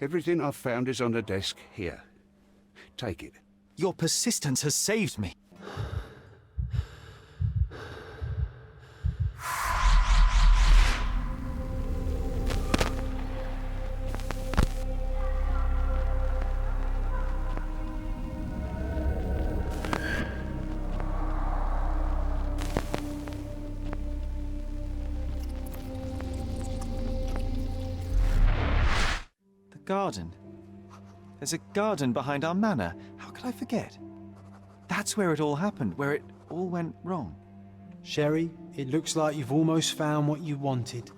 Everything I've found is on the desk here. Take it. Your persistence has saved me. Garden. There's a garden behind our manor. How could I forget? That's where it all happened, where it all went wrong. Sherry, it looks like you've almost found what you wanted.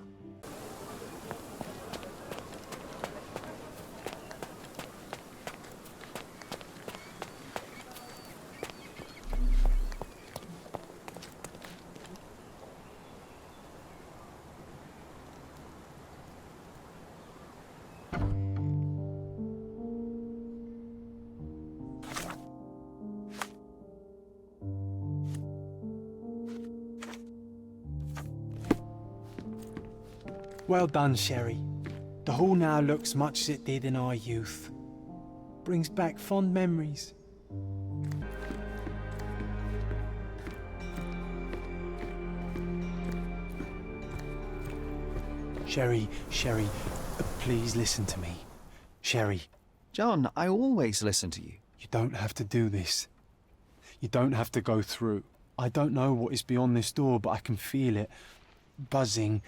Well done, Sherry. The hall now looks much as it did in our youth. Brings back fond memories. Sherry, please listen to me. Sherry. John, I always listen to you. You don't have to do this. You don't have to go through. I don't know what is beyond this door, but I can feel it. Buzzing,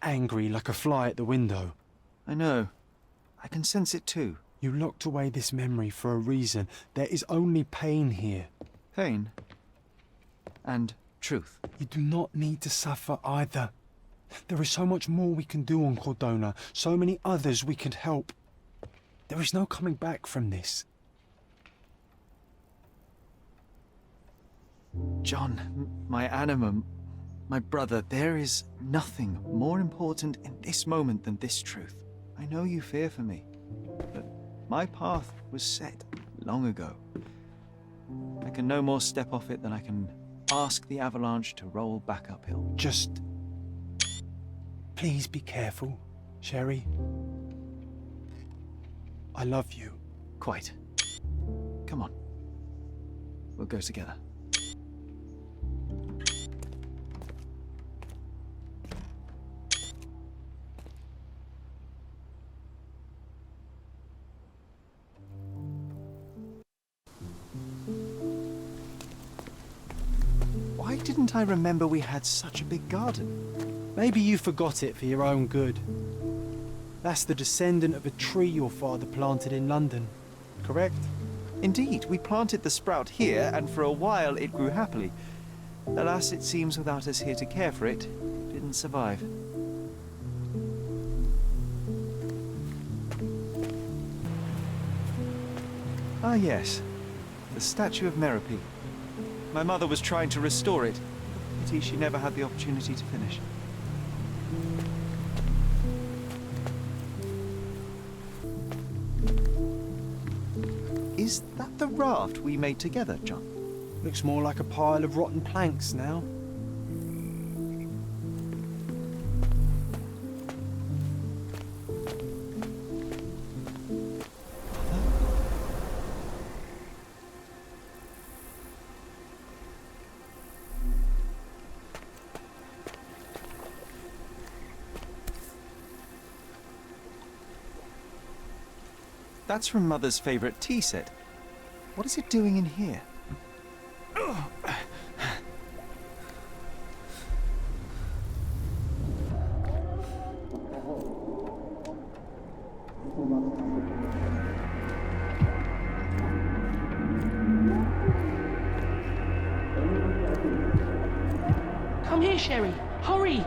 angry like a fly at the window. I know. I can sense it too. You locked away this memory for a reason. There is only pain here. Pain? And truth. You do not need to suffer either. There is so much more we can do on Cordona, so many others we can help. There is no coming back from this. John, my animum, my brother, there is nothing more important in this moment than this truth. I know you fear for me, but my path was set long ago. I can no more step off it than I can ask the avalanche to roll back uphill. Just... please be careful, Sherry. I love you. Quite. Come on. We'll go together. Why didn't I remember we had such a big garden? Maybe you forgot it for your own good. That's the descendant of a tree your father planted in London, correct? Indeed, we planted the sprout here, and for a while it grew happily. Alas, it seems without us here to care for it, it didn't survive. Ah yes, the statue of Merope. My mother was trying to restore it. Pity she never had the opportunity to finish. Is that the raft we made together, John? Looks more like a pile of rotten planks now. That's from Mother's favorite tea set. What is it doing in here? Come here, Sherry. Hurry!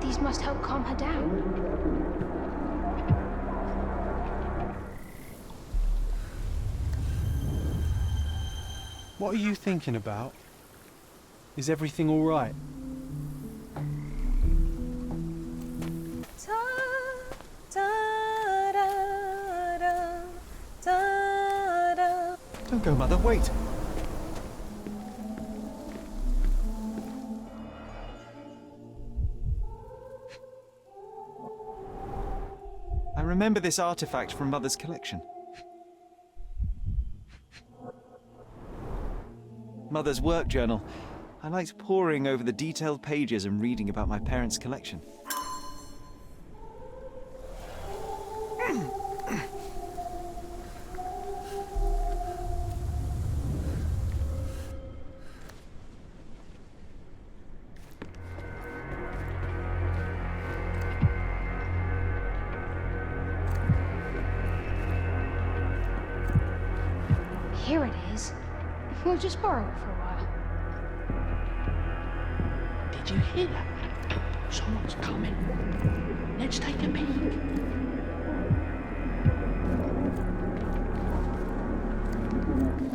These must help calm her down. What are you thinking about? Is everything all right? Don't go, Mother, wait. I remember this artifact from Mother's collection. Mother's work journal. I liked poring over the detailed pages and reading about my parents' collection. Here it is. We'll just borrow it for a while. Did you hear that? Someone's coming. Let's take a peek.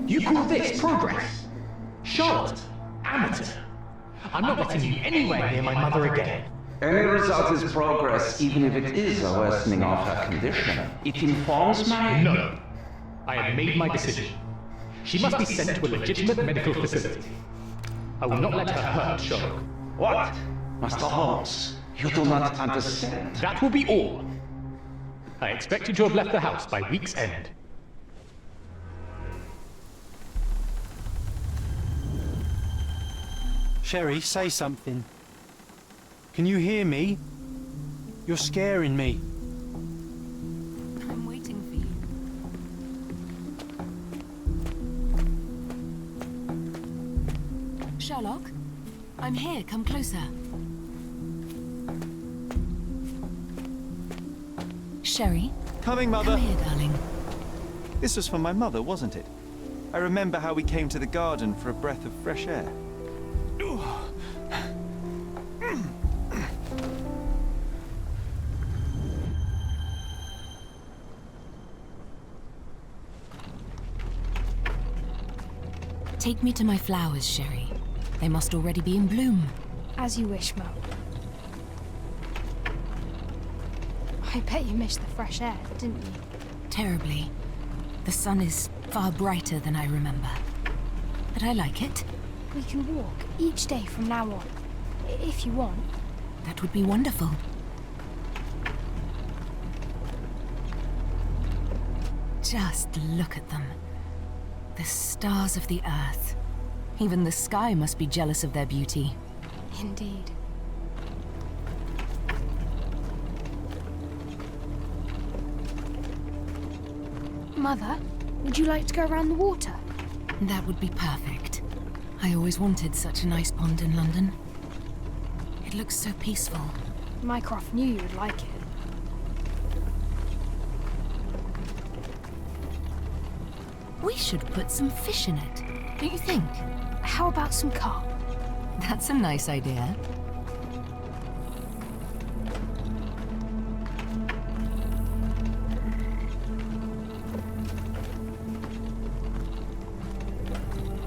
You call this progress? Charlotte, amateur. I'm not letting you anywhere near my mother again. Any result is progress, even if it is a worsening of her condition. It informs my... No. I have made my decision. She must be sent to a legitimate medical facility. I will not let her hurt Sherlock. What? Master Holmes, you do not understand. That will be all. I expect you to have left the house by week's end. Sherry, say something. Can you hear me? You're scaring me. I'm waiting for you. Sherlock, I'm here. Come closer. Sherry, Coming, Mother. come here, darling. This was for my mother, wasn't it? I remember how we came to the garden for a breath of fresh air. Take me to my flowers, Sherry. They must already be in bloom. As you wish, Mo. I bet you missed the fresh air, didn't you? Terribly. The sun is far brighter than I remember. But I like it. We can walk each day from now on, if you want. That would be wonderful. Just look at them. The stars of the earth. Even the sky must be jealous of their beauty. Indeed. Mother, would you like to go around the water? That would be perfect. I always wanted such a nice pond in London. It looks so peaceful. Mycroft knew you would like it. We should put some fish in it, don't you think? How about some carp? That's a nice idea.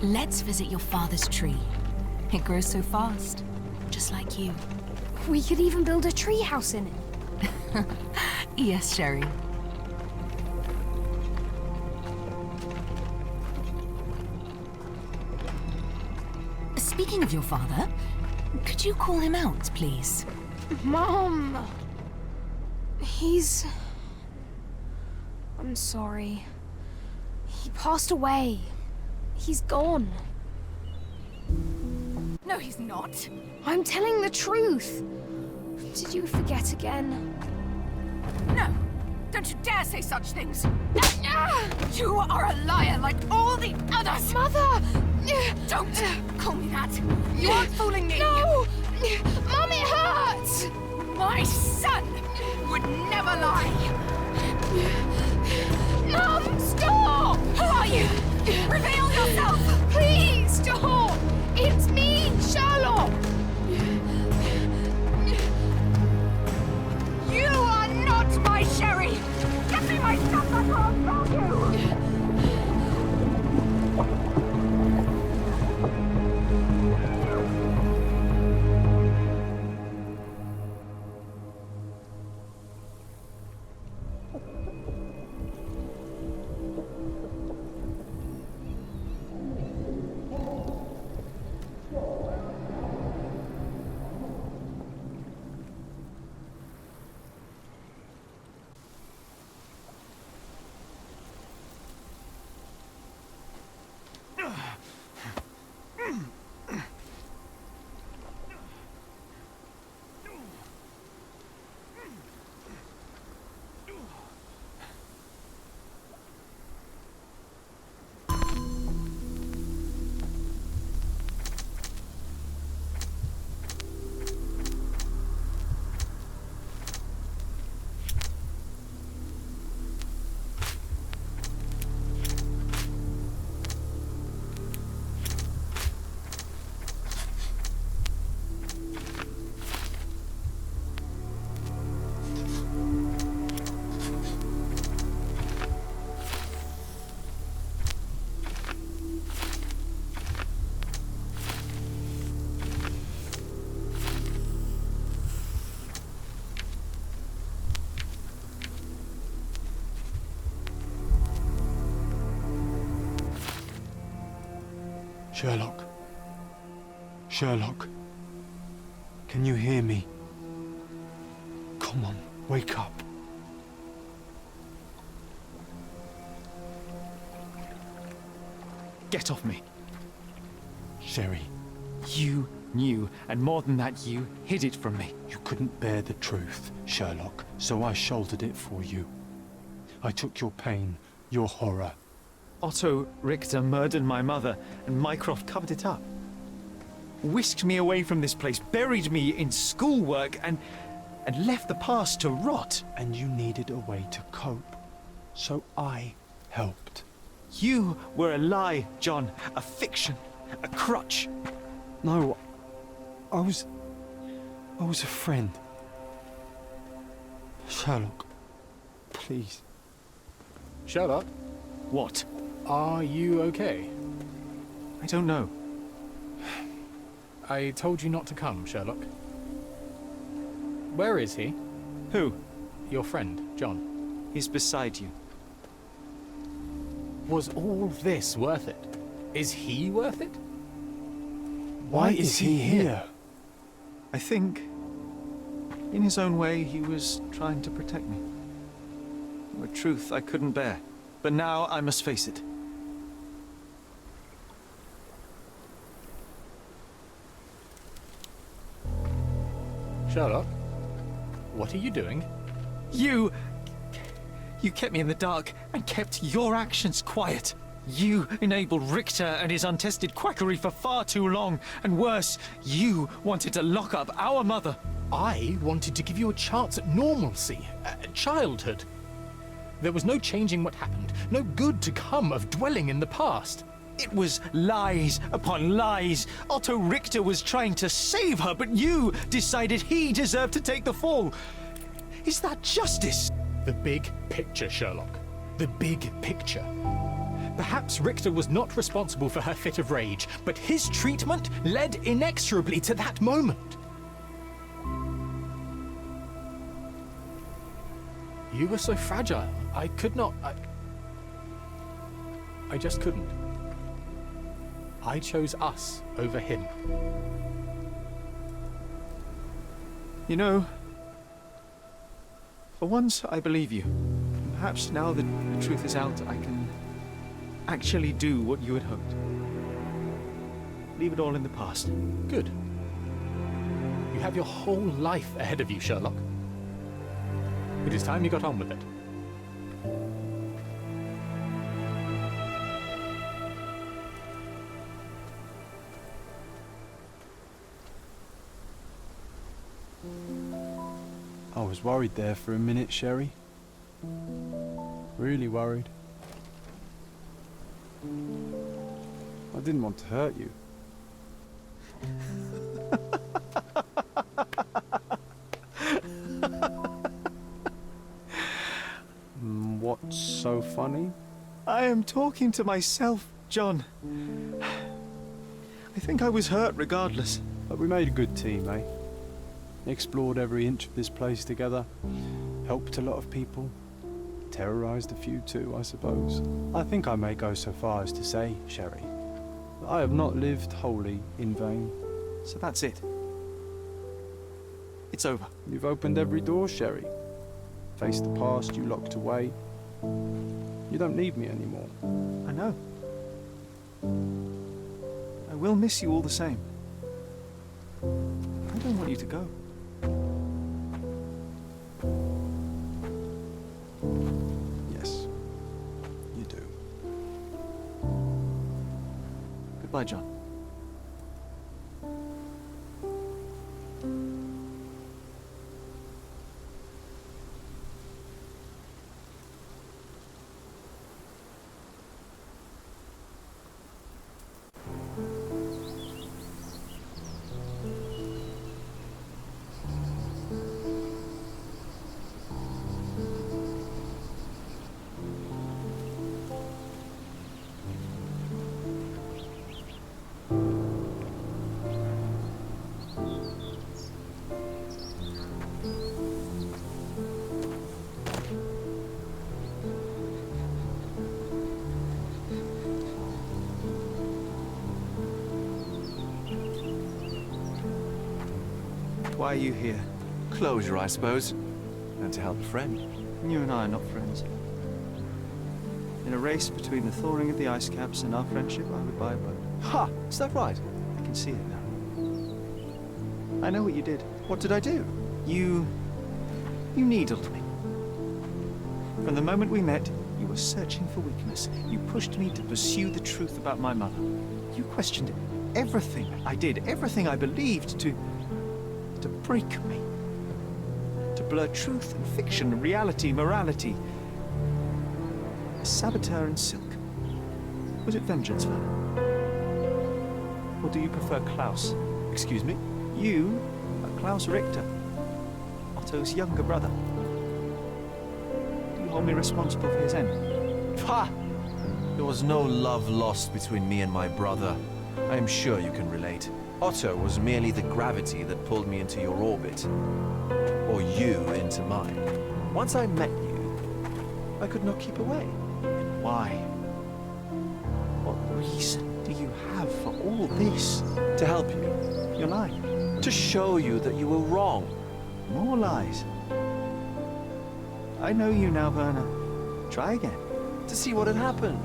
Let's visit your father's tree. It grows so fast, just like you. We could even build a tree house in it. Yes, Sherry. Speaking of your father, could you call him out, please? Mom! I'm sorry. He passed away. He's gone. No, he's not. I'm telling the truth. Did you forget again? No! Don't you dare say such things! You are a liar like all the others! Mother! Don't call me that! You aren't fooling me! No! Mum, it hurts! My son would never lie! Mum, stop! Who are you? Reveal yourself! Please, stop! It's me, Sherlock! You are not my Sherry! Get me my stuff, I can't stop you! Sherlock. Sherlock. Can you hear me? Come on, wake up. Get off me. Sherry, You knew, and more than that, you hid it from me. you couldn't bear the truth, Sherlock, so I shouldered it for you. I took your pain, your horror. Otto Richter murdered my mother, and Mycroft covered it up. Whisked me away from this place, buried me in schoolwork, and left the past to rot. And you needed a way to cope, so I helped. You were a lie, John. A fiction. A crutch. No, I was a friend. Sherlock, please. Sherlock, What? are you okay? I don't know. I told you not to come, Sherlock. Where is he? Who? Your friend, John. He's beside you. Was all this worth it? Is he worth it? Why is he here? I think, in his own way, he was trying to protect me. A truth I couldn't bear. But now I must face it. Sherlock, what are you doing? You kept me in the dark and kept your actions quiet. You enabled Richter and his untested quackery for far too long. And worse, you wanted to lock up our mother. I wanted to give you a chance at normalcy, childhood. There was no changing what happened, no good to come of dwelling in the past. It was lies upon lies. Otto Richter was trying to save her, but you decided he deserved to take the fall. Is that justice? The big picture, Sherlock. The big picture. Perhaps Richter was not responsible for her fit of rage, but his treatment led inexorably to that moment. You were so fragile. I could not... I just couldn't. I chose us over him. You know, for once I believe you. Perhaps now that the truth is out, I can actually do what you had hoped. Leave it all in the past. Good. You have your whole life ahead of you, Sherlock. It is time you got on with it. I was worried there for a minute, Sherry. Really worried. I didn't want to hurt you. What's so funny? I am talking to myself, John. I think I was hurt regardless. But we made a good team, eh? Explored every inch of this place together. Helped a lot of people. Terrorized a few too, I suppose. I think I may go so far as to say, Sherry, that I have not lived wholly in vain. So that's it. It's over. You've opened every door, Sherry. Faced the past you locked away. You don't need me anymore. I know. I will miss you all the same. I don't want you to go. Yes, you do. Goodbye, John. Why are you here? Closure, I suppose. And to help a friend. You and I are not friends. In a race between the thawing of the ice caps and our friendship, I would buy a boat. Ha! Is that right? I can see it now. I know what you did. What did I do? You needled me. From the moment we met, you were searching for weakness. You pushed me to pursue the truth about my mother. You questioned everything I did, everything I believed, to break me. To blur truth and fiction, reality, morality. A saboteur in silk. Was it vengeance, Werner? Or do you prefer Klaus? Excuse me? You are Klaus Richter, Otto's younger brother. Do you hold me responsible for his end? Ha! There was no love lost between me and my brother. I am sure you can relate. Otto was merely the gravity that pulled me into your orbit. Or you into mine. Once I met you, I could not keep away. Why? What reason do you have for all this? To help you. You're lying. To show you that you were wrong. More lies. I know you now, Werner. Try again. To see what had happened.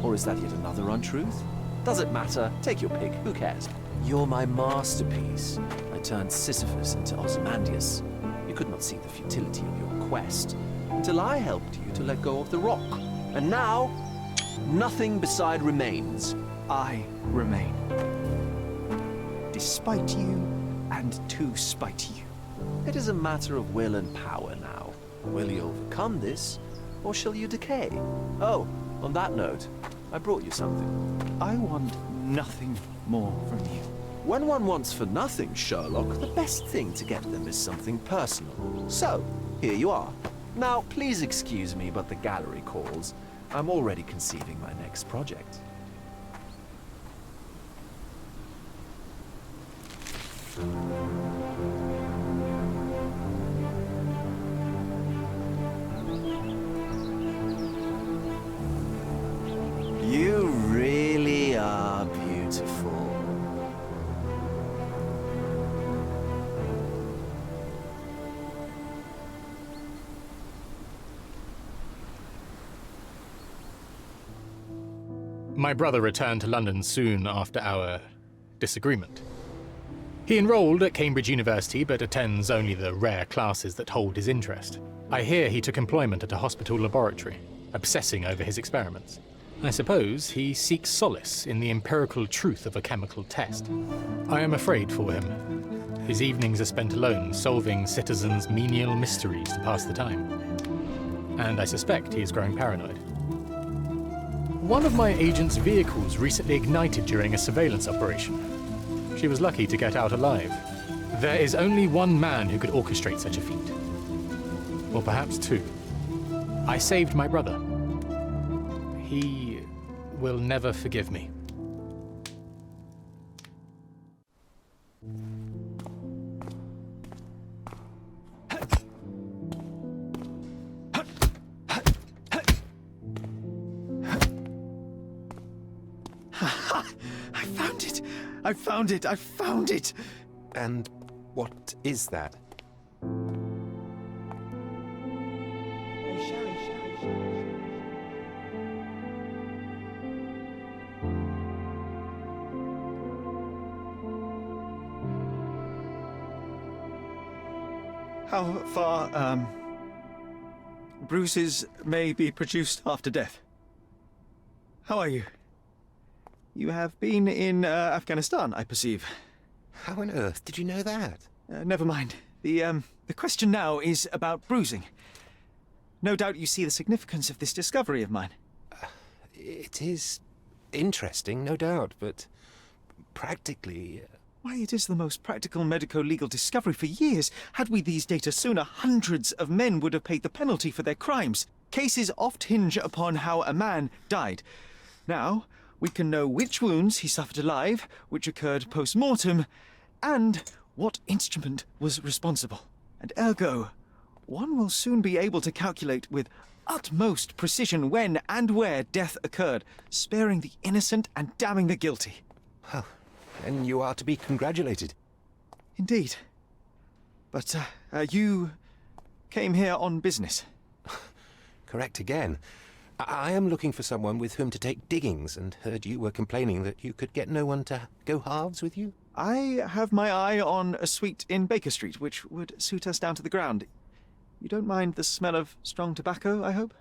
Or is that yet another untruth? Does it matter? Take your pick. Who cares? You're my masterpiece. I turned Sisyphus into Ozymandias. You could not see the futility of your quest until I helped you to let go of the rock. And now, nothing beside remains. I remain. Despite you, and to spite you. It is a matter of will and power now. Will you overcome this, or shall you decay? Oh, on that note, I brought you something. I want nothing more from you. When one wants for nothing, Sherlock, the best thing to get them is something personal. So, here you are. Now, please excuse me, but the gallery calls. I'm already conceiving my next project. You really are beautiful. My brother returned to London soon after our disagreement. He enrolled at Cambridge University, but attends only the rare classes that hold his interest. I hear he took employment at a hospital laboratory, obsessing over his experiments. I suppose he seeks solace in the empirical truth of a chemical test. I am afraid for him. His evenings are spent alone, solving citizens' menial mysteries to pass the time. And I suspect he is growing paranoid. One of my agent's vehicles recently ignited during a surveillance operation. She was lucky to get out alive. There is only one man who could orchestrate such a feat. Or perhaps two. I saved my brother. He will never forgive me. I found it! And what is that? How far, bruises may be produced after death. How are you? You have been in Afghanistan, I perceive. How on earth did you know that? Never mind. The question now is about bruising. No doubt you see the significance of this discovery of mine. It is interesting, no doubt, but practically... Why, it is the most practical medico-legal discovery for years. Had we these data sooner, hundreds of men would have paid the penalty for their crimes. Cases oft hinge upon how a man died. Now, we can know which wounds he suffered alive, which occurred post-mortem, and what instrument was responsible. And ergo, one will soon be able to calculate with utmost precision when and where death occurred, sparing the innocent and damning the guilty. Well, then you are to be congratulated. Indeed. But, you came here on business. Correct again. I am looking for someone with whom to take diggings, and heard you were complaining that you could get no one to go halves with you. I have my eye on a suite in Baker Street, which would suit us down to the ground. You don't mind the smell of strong tobacco, I hope?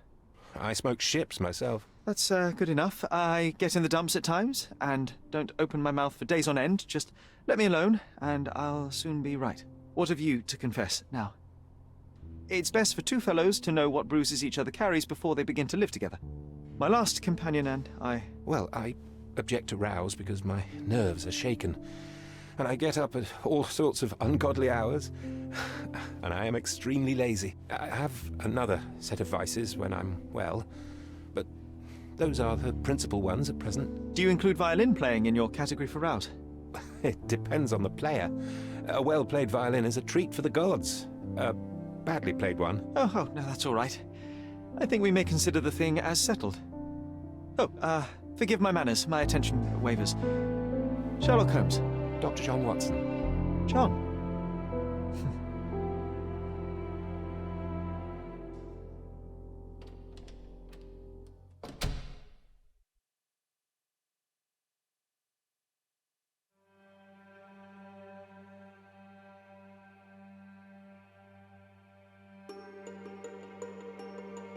I smoke ships myself. That's good enough. I get in the dumps at times, and don't open my mouth for days on end. Just let me alone, and I'll soon be right. What have you to confess now? It's best for two fellows to know what bruises each other carries before they begin to live together. My last companion and I... Well, I object to rows because my nerves are shaken, and I get up at all sorts of ungodly hours, and I am extremely lazy. I have another set of vices when I'm well, but those are the principal ones at present. Do you include violin playing in your category for rout? It depends on the player. A well-played violin is a treat for the gods. A badly played one. Oh, no, that's all right. I think we may consider the thing as settled. Oh, forgive my manners. My attention wavers. Sherlock Holmes. Dr. John Watson. John.